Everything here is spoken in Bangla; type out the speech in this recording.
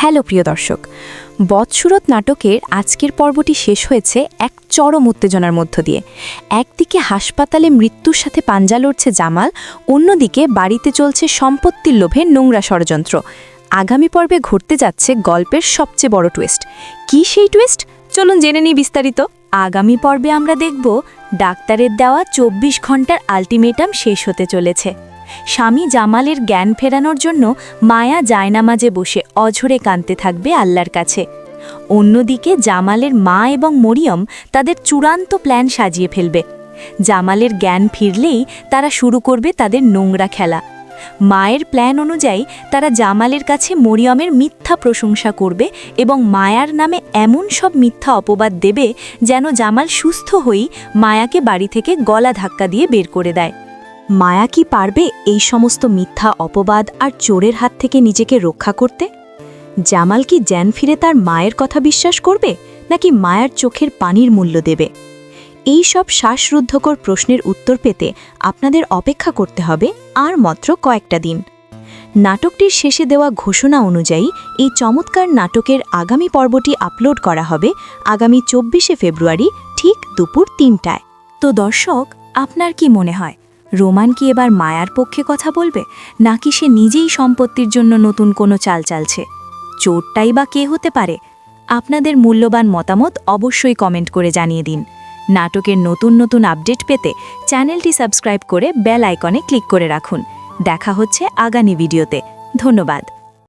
হ্যালো প্রিয় দর্শক, বৎসুরত নাটকের আজকের পর্বটি শেষ হয়েছে এক চরম উত্তেজনার মধ্য দিয়ে। একদিকে হাসপাতালে মৃত্যুর সাথে পাঞ্জা লড়ছে জামাল, অন্যদিকে বাড়িতে চলছে সম্পত্তির লোভে নোংরা ষড়যন্ত্র। আগামী পর্বে ঘটতে যাচ্ছে গল্পের সবচেয়ে বড় টুইস্ট। কি সেই টুইস্ট? চলুন জেনে নিই বিস্তারিত। আগামী পর্বে আমরা দেখব ডাক্তারের দেওয়া ২৪ ঘন্টার আলটিমেটাম শেষ হতে চলেছে। স্বামী জামালের জ্ঞান ফেরানোর জন্য মায়া জায়নামাজে বসে অঝরে কাঁদতে থাকবে আল্লাহর কাছে। অন্যদিকে জামালের মা এবং মরিয়ম তাদের চূড়ান্ত প্ল্যান সাজিয়ে ফেলবে। জামালের জ্ঞান ফিরলেই তারা শুরু করবে তাদের নোংরা খেলা। মায়ের প্ল্যান অনুযায়ী তারা জামালের কাছে মরিয়মের মিথ্যা প্রশংসা করবে এবং মায়ার নামে এমন সব মিথ্যা অপবাদ দেবে যেন জামাল সুস্থ হয়েই মায়াকে বাড়ি থেকে গলা ধাক্কা দিয়ে বের করে দেয়। মায়া কি পারবে এই সমস্ত মিথ্যা অপবাদ আর চোরের হাত থেকে নিজেকে রক্ষা করতে? জামাল কি জ্ঞান ফিরে তার মায়ের কথা বিশ্বাস করবে, নাকি মায়ার চোখের পানির মূল্য দেবে? এই সব শ্বাসরুদ্ধকর প্রশ্নের উত্তর পেতে আপনাদের অপেক্ষা করতে হবে আর মাত্র কয়েকটা দিন। নাটকটির শেষে দেওয়া ঘোষণা অনুযায়ী এই চমৎকার নাটকের আগামী পর্বটি আপলোড করা হবে আগামী ২৪শে ফেব্রুয়ারি ঠিক দুপুর ৩টায়। তো দর্শক, আপনার কি মনে হয়, রোমান কি এবার মায়ার পক্ষে কথা বলবে, নাকি সে নিজেই সম্পত্তির জন্য নতুন কোনো চাল চালছে? চোরটাই বা কে হতে পারে? আপনাদের মূল্যবান মতামত অবশ্যই কমেন্ট করে জানিয়ে দিন। নাটকের নতুন নতুন আপডেট পেতে চ্যানেলটি সাবস্ক্রাইব করে বেল আইকনে ক্লিক করে রাখুন। দেখা হচ্ছে আগামী ভিডিওতে। ধন্যবাদ।